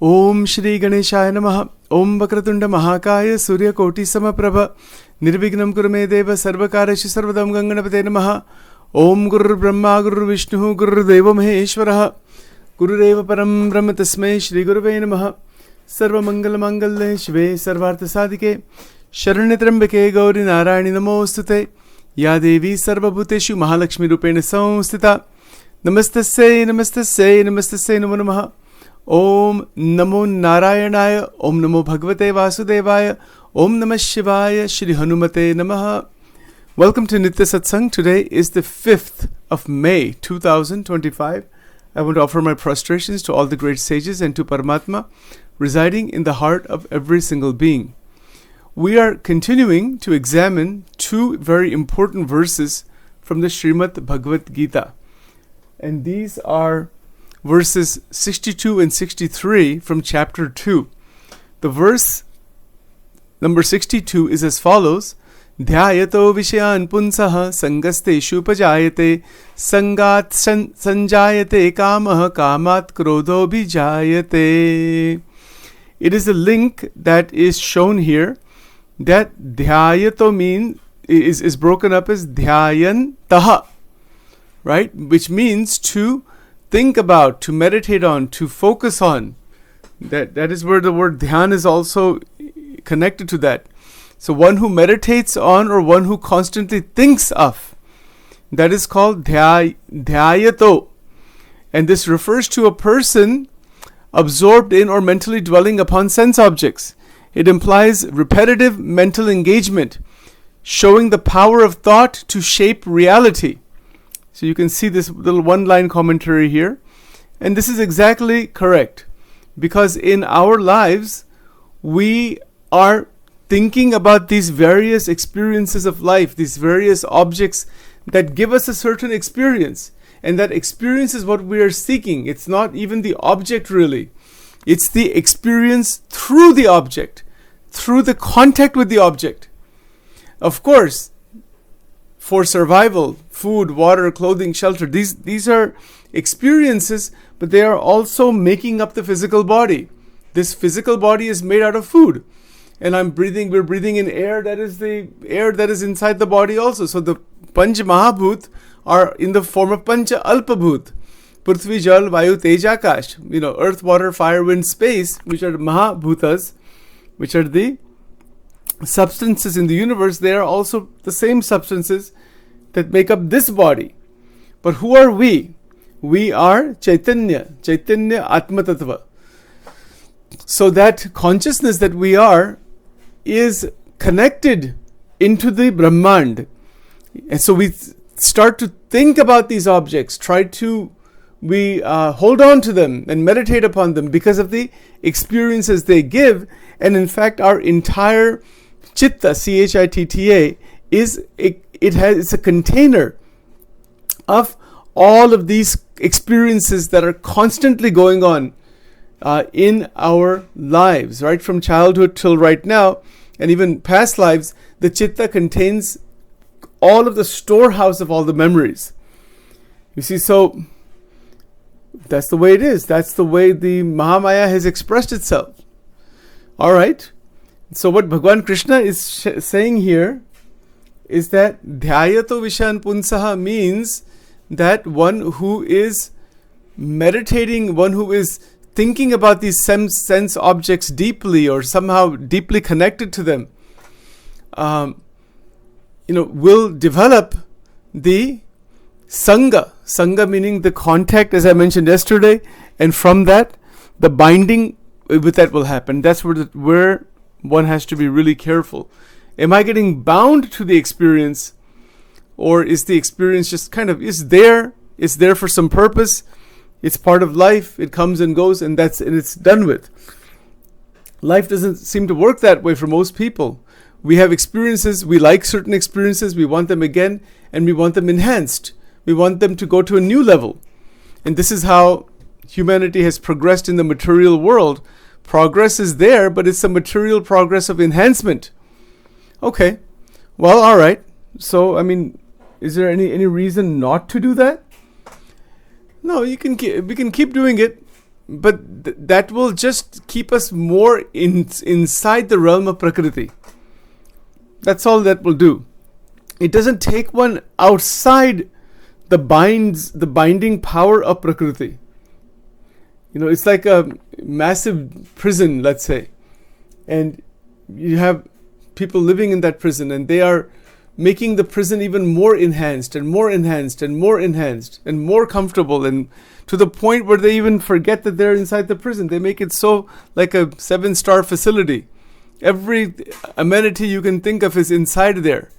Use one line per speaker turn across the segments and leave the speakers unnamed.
Om Shri Ganeshaya Namaha. Om Vakratunda Mahakaya Surya Koti Samaprabha. Nirvignam Kurume Deva Sarvakareshi Sarvadam Ganganapate Namaha. Om Guru Brahma Guru Vishnu Guru Deva Maheshwaraha. Guru Deva Param Brahma Tasmai Shri Guruve Namaha. Sarva Mangala Mangalle Shive Sarvartha Sadike. Sharanitrambake Gauri Narayani Namostute. Ya Devi Sarva Bhuteshu Mahalakshmi Rupena Samstita. Namastasya Namastasya Namastasya Namo Namaha. Om Namo Narayanaya. Om Namo Bhagavate Vasudevaya. Om Namah Shivaya. Shri Hanumate Namaha. Welcome to Nitya Satsang. Today is the 5th of May 2025. I want to offer my prostrations to all the great sages and to Paramatma residing in the heart of every single being. We are continuing to examine two very important verses from the Srimad Bhagavad Gita. And these are verses 62 and 63 from chapter 2. The verse number 62 is as follows. Dhyayato vishayan punsaha sangasteshu pajayate sangat sanjayate kamaha kamat krodho bijayate. It is a link that is shown here that dhyayato is broken up as dhyayantaha, right? Which means to think about, to meditate on, to focus on. That is where the word dhyan is also connected to that. So one who meditates on or one who constantly thinks of, that is called dhyayato. And this refers to a person absorbed in or mentally dwelling upon sense objects. It implies repetitive mental engagement, showing the power of thought to shape reality. So you can see this little one-line commentary here. And this is exactly correct. Because in our lives, we are thinking about these various experiences of life, these various objects that give us a certain experience. And that experience is what we are seeking. It's not even the object really. It's the experience through the object, through the contact with the object. Of course, for survival, food, water, clothing, shelter, these are experiences, but they are also making up the physical body. This physical body is made out of food. And we're breathing in air that is the air that is inside the body also. So the Panch Mahabhut are in the form of Pancha Alpabhut. Prithvi, Jal, Vayu, Tej, Akash. Earth, water, fire, wind, space, which are Mahabhutas, which are the substances in the universe. They are also the same substances that make up this body. But who are we? We are Chaitanya Atma Tattva. So that consciousness that we are is connected into the Brahmand. And so we start to think about these objects, we hold on to them and meditate upon them because of the experiences they give. And in fact, our entire Chitta, Chitta, it's a container of all of these experiences that are constantly going on in our lives, right from childhood till right now, and even past lives. The Chitta contains all of the storehouse of all the memories. You see, so that's the way it is. That's the way the Mahamaya has expressed itself. All right. So what Bhagavan Krishna is saying here is that Dhyayato Vishan Punsaha means that one who is meditating, one who is thinking about these sense objects deeply or somehow deeply connected to them, will develop the Sangha. Sangha meaning the contact, as I mentioned yesterday, and from that, the binding with that will happen. That's where one has to be really careful. Am I getting bound to the experience, or is the experience just kind of is there? It's there for some purpose. It's part of life. It comes and goes, and it's done with. Life doesn't seem to work that way for most people. We have experiences. We like certain experiences. We want them again, and we want them enhanced. We want them to go to a new level. And this is how humanity has progressed in the material world. Progress is there, but it's a material progress of enhancement. Okay, well, all right. So, is there any reason not to do that? No, we can keep doing it. that will just keep us more inside the realm of Prakriti. That's all that will do. It doesn't take one outside the binding power of Prakriti. It's like a massive prison, let's say, and you have people living in that prison, and they are making the prison even more enhanced and more enhanced and more enhanced and more comfortable, and to the point where they even forget that they're inside the prison. They make it so like a 7-star facility. Every amenity you can think of is inside there.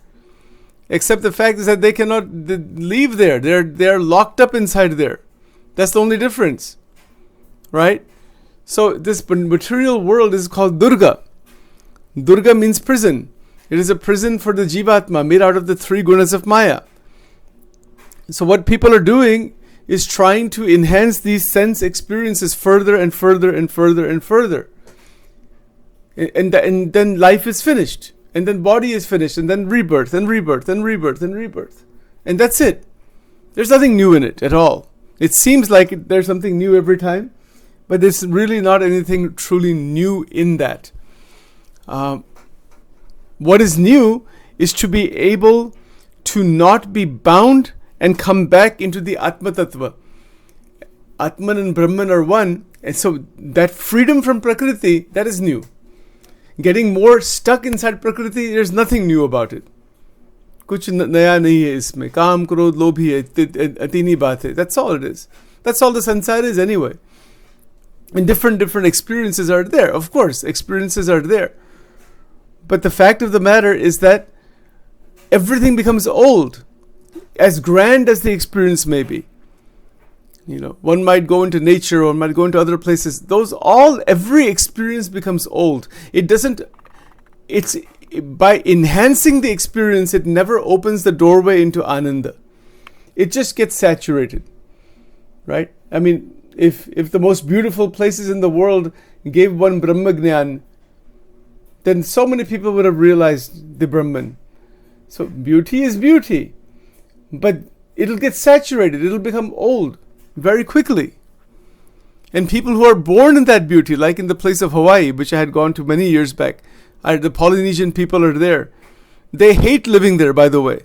Except the fact is that they cannot leave there. They're locked up inside there. That's the only difference. Right? So this material world is called Durga. Durga means prison. It is a prison for the Jivatma made out of the 3 gunas of Maya. So what people are doing is trying to enhance these sense experiences further and further and further and further. And then life is finished. And then body is finished. And then rebirth and rebirth and rebirth and rebirth. And that's it. There's nothing new in it at all. It seems like there's something new every time. But there's really not anything truly new in that. What is new is to be able to not be bound and come back into the Atma Tattva. Atman and Brahman are one. And so that freedom from Prakriti, that is new. Getting more stuck inside Prakriti, there's nothing new about it. Kuch naya nahi hai isme. Kaam, krodh, lobh hi hai. Atini baat hai. That's all it is. That's all the sansar is anyway. And different experiences are there. Of course, experiences are there. But the fact of the matter is that everything becomes old. As grand as the experience may be. One might go into nature, or one might go into other places. Every experience becomes old. It's by enhancing the experience, it never opens the doorway into Ananda. It just gets saturated. Right? I mean, if the most beautiful places in the world gave one Brahma Gyan, then so many people would have realized the Brahman. So beauty is beauty. But it'll get saturated. It'll become old very quickly. And people who are born in that beauty, like in the place of Hawaii, which I had gone to many years back, the Polynesian people are there. They hate living there, by the way.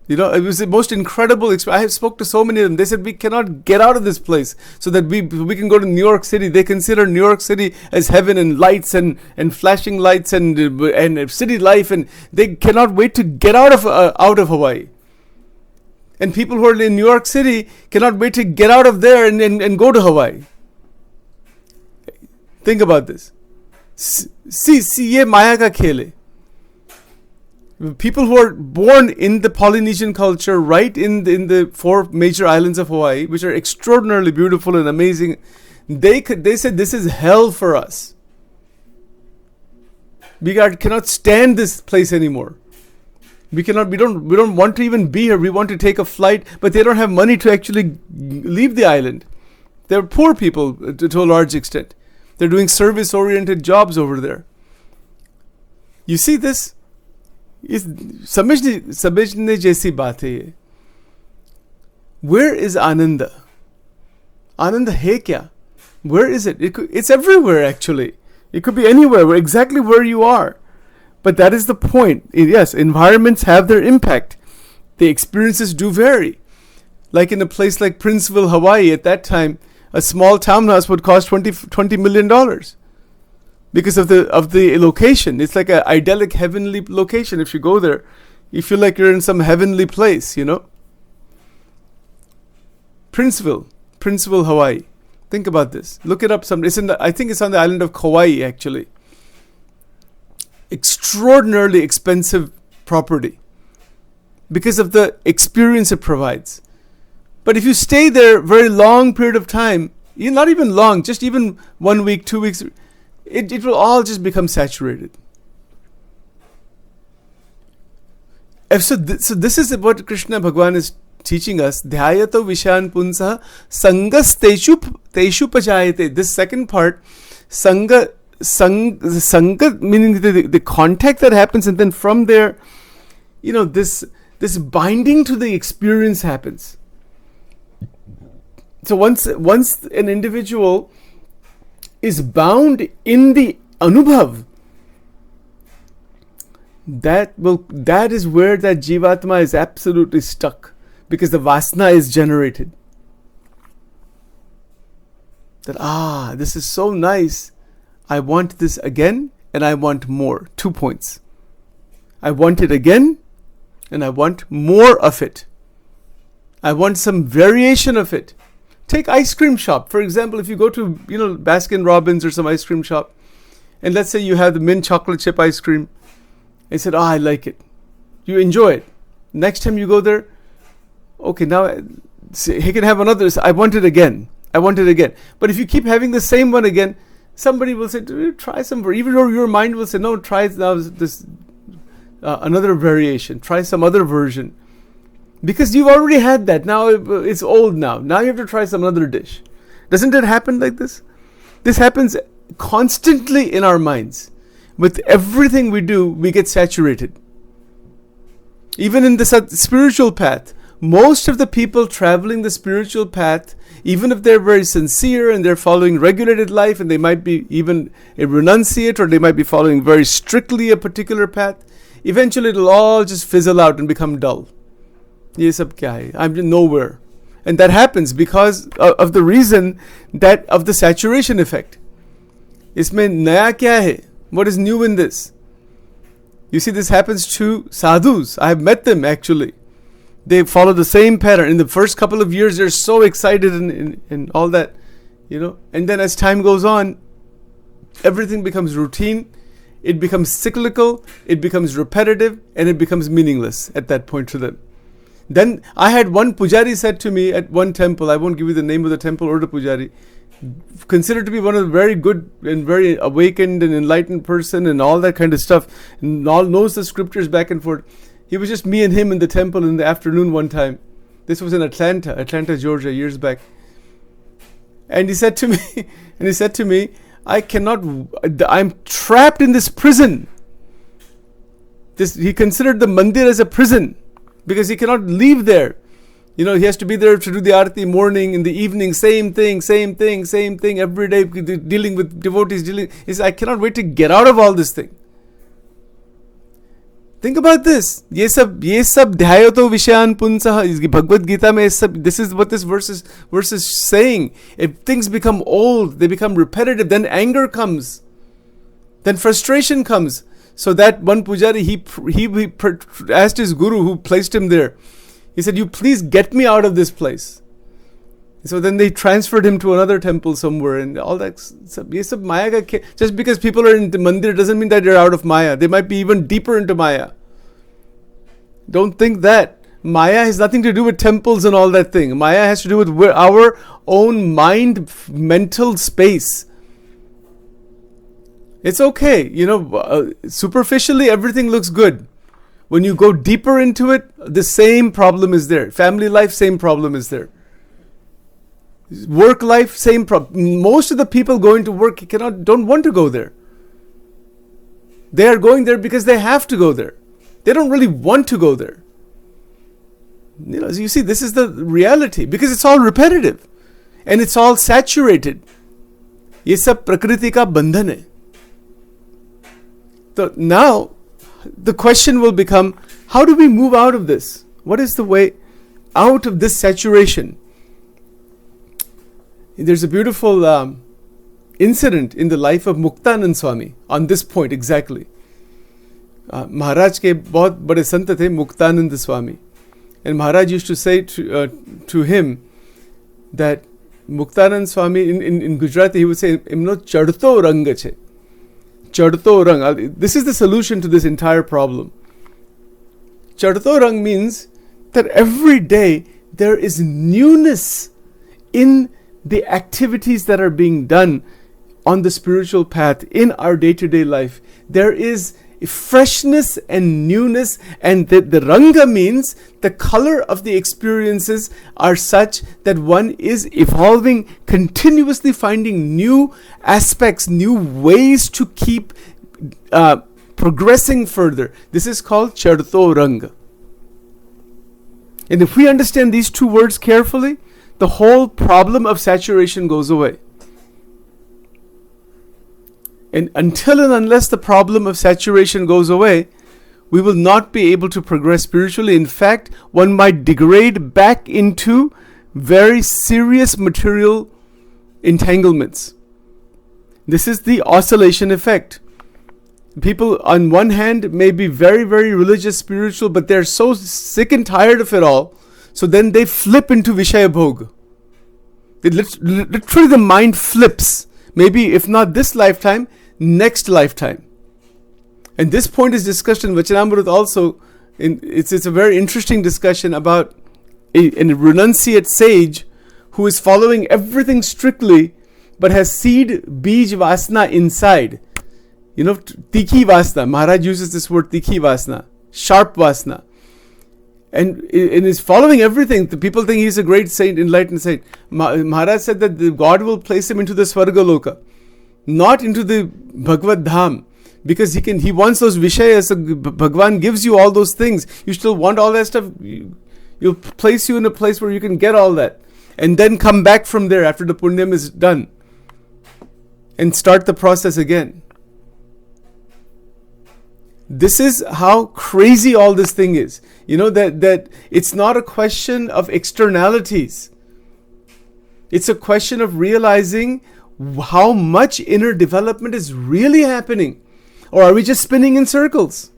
It was the most incredible experience. I have spoke to so many of them. They said, we cannot get out of this place so that we can go to New York City. They consider New York City as heaven and lights and flashing lights and city life. And they cannot wait to get out of Hawaii. And people who are in New York City cannot wait to get out of there and go to Hawaii. Think about this. See, ye Maya ka khel hai. People who are born in the Polynesian culture, right in the 4 major islands of Hawaii, which are extraordinarily beautiful and amazing, they said this is hell for us. We cannot stand this place anymore. We don't want to even be here. We want to take a flight, but they don't have money to actually leave the island. They're poor people to a large extent. They're doing service-oriented jobs over there. You see this? समझने जैसी बात है ये. Where is Ananda? Ananda है क्या? Where is it? It's everywhere actually. It could be anywhere, exactly where you are. But that is the point. Yes, environments have their impact. The experiences do vary. Like in a place like Princeville, Hawaii, at that time, a small townhouse would cost $20 million. Because of the location. It's like an idyllic heavenly location. If you go there, you feel like you're in some heavenly place, Princeville, Hawaii. Think about this. Look it up. I think it's on the island of Kauai, actually. Extraordinarily expensive property. Because of the experience it provides. But if you stay there a very long period of time, not even long, just even 1 week, 2 weeks, it will all just become saturated. So this is what Krishna Bhagavan is teaching us. Dhyayato vishan punsa sangas teshu pajayate. This second part, sanga meaning the contact that happens, and then from there, this binding to the experience happens. So once an individual is bound in the anubhav, that is where that Jivatma is absolutely stuck, because the Vasana is generated. That, this is so nice. I want this again, and I want more. 2 points. I want it again, and I want more of it. I want some variation of it. Take ice cream shop. For example, if you go to, Baskin Robbins or some ice cream shop, and let's say you have the mint chocolate chip ice cream, and said, I like it. You enjoy it. Next time you go there, okay, now he can have another. I want it again. I want it again. But if you keep having the same one again, somebody will say, try some, even though your mind will say, no, try now this another variation. Try some other version. Because you've already had that. Now it's old now. Now you have to try some other dish. Doesn't it happen like this? This happens constantly in our minds. With everything we do, we get saturated. Even in the spiritual path, most of the people traveling the spiritual path, even if they're very sincere and they're following regulated life, and they might be even a renunciate, or they might be following very strictly a particular path, eventually it'll all just fizzle out and become dull. Ye sab kya hai? I'm nowhere. And that happens because of the reason that of the saturation effect. Isme naya kya hai? What is new in this? You see, this happens to sadhus. I have met them actually. They follow the same pattern. In the first couple of years, they're so excited and all that, And then as time goes on, everything becomes routine. It becomes cyclical. It becomes repetitive, and it becomes meaningless at that point to them. Then I had one pujari said to me at one temple. I won't give you the name of the temple or the pujari. Considered to be one of the very good and very awakened and enlightened person and all that kind of stuff, and all knows the scriptures back and forth. He was just me and him in the temple in the afternoon one time. This was in Atlanta, Georgia, years back. And he said to me, I'm trapped in this prison. He considered the mandir as a prison because he cannot leave there. He has to be there to do the arati morning, in the evening, same thing, every day, dealing with devotees. He said, I cannot wait to get out of all this thing. Think about this. Ye sab dhyayato vishayan punsah. Bhagavad Gita mein this is what this verse is saying. If things become old, they become repetitive, then anger comes. Then frustration comes. So that one pujari, he asked his guru who placed him there. He said, you please get me out of this place. So then they transferred him to another temple somewhere, and all that. Just because people are in the mandir doesn't mean that they're out of Maya. They might be even deeper into Maya. Don't think that. Maya has nothing to do with temples and all that thing. Maya has to do with our own mind, mental space. It's okay. Superficially everything looks good. When you go deeper into it, the same problem is there. Family life, same problem is there. Work life, same problem. Most of the people going to work don't want to go there. They are going there because they have to go there. They don't really want to go there. You see, this is the reality, because it's all repetitive and it's all saturated. Ye sab prakriti ka bandhan hai. So now the question will become, how do we move out of this? What is the way out of this saturation? There's a beautiful incident in the life of Muktanand Swami on this point exactly. Maharaj ke bahut bade sant the Muktanand Swami, and Maharaj used to say to him that Muktanand Swami in Gujarati, he would say, "Imno chadto rang che." Chadto rang. This is the solution to this entire problem. Chadto rang means that every day there is newness in the activities that are being done on the spiritual path in our day-to-day life. There is freshness and newness, and the ranga means the color of the experiences are such that one is evolving, continuously finding new aspects, new ways to keep progressing further. This is called charto ranga. And if we understand these two words carefully, the whole problem of saturation goes away. And until and unless the problem of saturation goes away, we will not be able to progress spiritually. In fact, one might degrade back into very serious material entanglements. This is the oscillation effect. People on one hand may be very, very religious, spiritual, but they're so sick and tired of it all. So then they flip into Vishaya Bhog. Literally the mind flips. Maybe if not this lifetime, next lifetime. And this point is discussed in Vachanamrut also. It's a very interesting discussion about a renunciate sage who is following everything strictly but has seed bij vasna inside. Tikhi vasna. Maharaj uses this word tikhi vasna, sharp vasna. And is following everything. The people think he's a great saint, enlightened saint. Maharaj said that God will place him into the Svarga Loka, not into the Bhagavad Dham. Because he wants those Vishayas. So Bhagwan gives you all those things. You still want all that stuff. He'll place you in a place where you can get all that. And then come back from there after the Punyam is done. And start the process again. This is how crazy all this thing is. That it's not a question of externalities. It's a question of realizing how much inner development is really happening. Or are we just spinning in circles?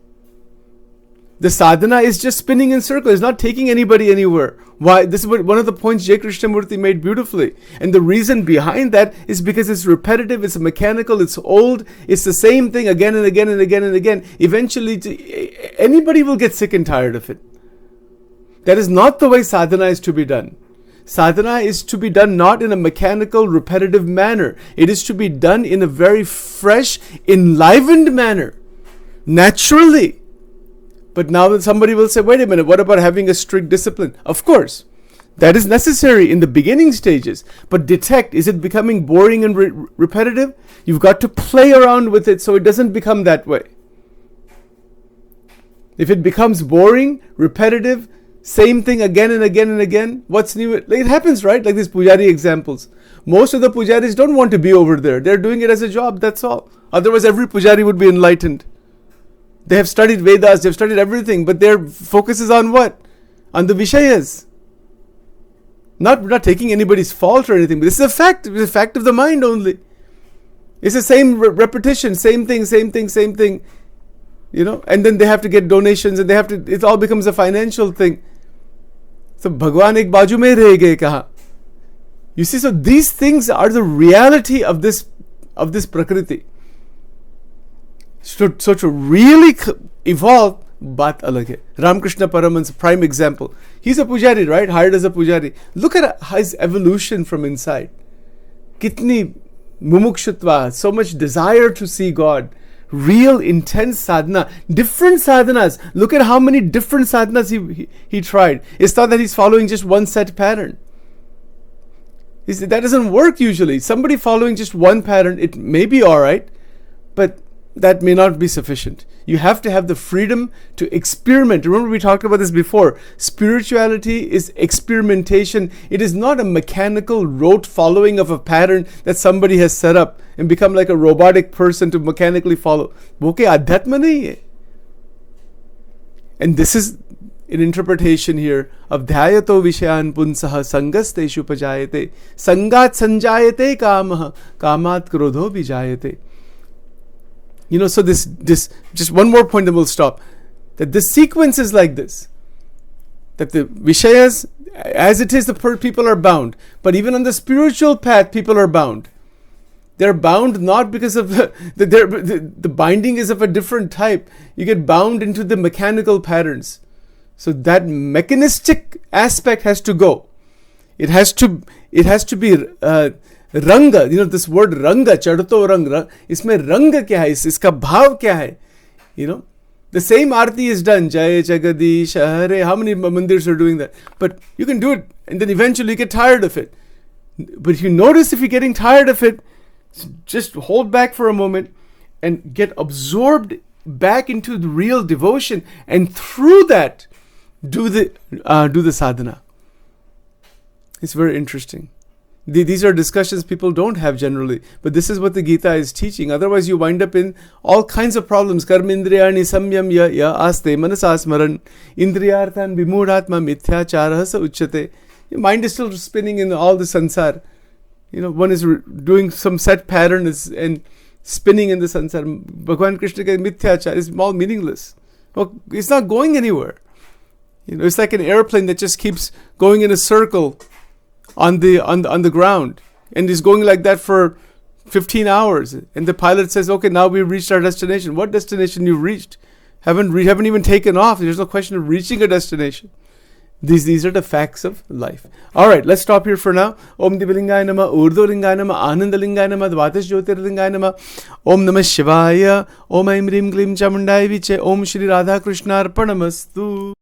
The sadhana is just spinning in circles. It's not taking anybody anywhere. Why? This is one of the points J. Krishnamurti made beautifully. And the reason behind that is because it's repetitive, it's mechanical, it's old, it's the same thing again and again and again and again. Eventually, anybody will get sick and tired of it. That is not the way sadhana is to be done. Sadhana is to be done not in a mechanical, repetitive manner. It is to be done in a very fresh, enlivened manner. Naturally. But now that somebody will say, wait a minute, what about having a strict discipline? Of course. That is necessary in the beginning stages. But detect, is it becoming boring and repetitive? You've got to play around with it so it doesn't become that way. If it becomes boring, repetitive, same thing again and again and again. What's new? It happens, right? Like these pujari examples. Most of the pujaris don't want to be over there. They're doing it as a job, that's all. Otherwise, every pujari would be enlightened. They have studied Vedas, they've studied everything, but their focus is on what? On the Vishayas. Not taking anybody's fault or anything, but this is a fact. It's a fact of the mind only. It's the same repetition, same thing. And then they have to get donations and it all becomes a financial thing. So Bhagwan ek baju mein reh gaye kaha. You see, so these things are the reality of this prakriti. So to really evolve, baat alag hai. Ramakrishna Paramahansa, prime example. He's a pujari, right? Hired as a pujari. Look at his evolution from inside. Kitni mumukshutva, so much desire to see God. Real intense sadhana, different sadhanas. Look at how many different sadhanas he tried. It's not that he's following just one set pattern. That doesn't work usually. Somebody following just one pattern, it may be alright, but that may not be sufficient. You have to have the freedom to experiment. Remember we talked about this before. Spirituality is experimentation. It is not a mechanical rote following of a pattern that somebody has set up and become like a robotic person to mechanically follow. वो क्या अध्यात्म नहीं है. And this is an interpretation here of dhyato vishayan punsaha sangasteshu pajayate sangat sanjayate kamah kamat krodho vijayate. So this just one more point, then we'll stop. That the sequence is like this. That the Vishayas, as it is, the people are bound. But even on the spiritual path, people are bound. They're bound not because of the binding is of a different type. You get bound into the mechanical patterns. So that mechanistic aspect has to go. It has to be Ranga, this word Ranga, Chadato Rang, isme Ranga kya hai, iska bhav kya hai? The same arti is done, Jai Jagadish, Hare, how many mandirs are doing that? But you can do it and then eventually you get tired of it. But you notice if you're getting tired of it, just hold back for a moment and get absorbed back into the real devotion, and through that, do the sadhana. It's very interesting. These are discussions people don't have generally. But this is what the Gita is teaching. Otherwise, you wind up in all kinds of problems. Karmindriyani samyam ya aste manasasmaran indriyarthan vimudhatma mithyacharah sa uchyate. Your mind is still spinning in all the sansar. One is doing some set pattern and spinning in the sansar. Bhagavan Krishna says mithyachar is all meaningless. Well, it's not going anywhere. It's like an airplane that just keeps going in a circle on the ground, and is going like that for 15 hours, and the pilot says, okay, now we've reached our destination. What destination you've reached? Haven't even taken off. There's no question of reaching a destination. These are the facts of life. All right, let's stop here for now. Om Divalingaya Nama, Urdolingaya Nama, Anandalingaya Nama, Dvadesh Jyotirlingaya Nama, Om Namah Shivaya, Om Aim Rim Glim Chamundaya Viche, Om Shri Radha Krishna Arpanamastu.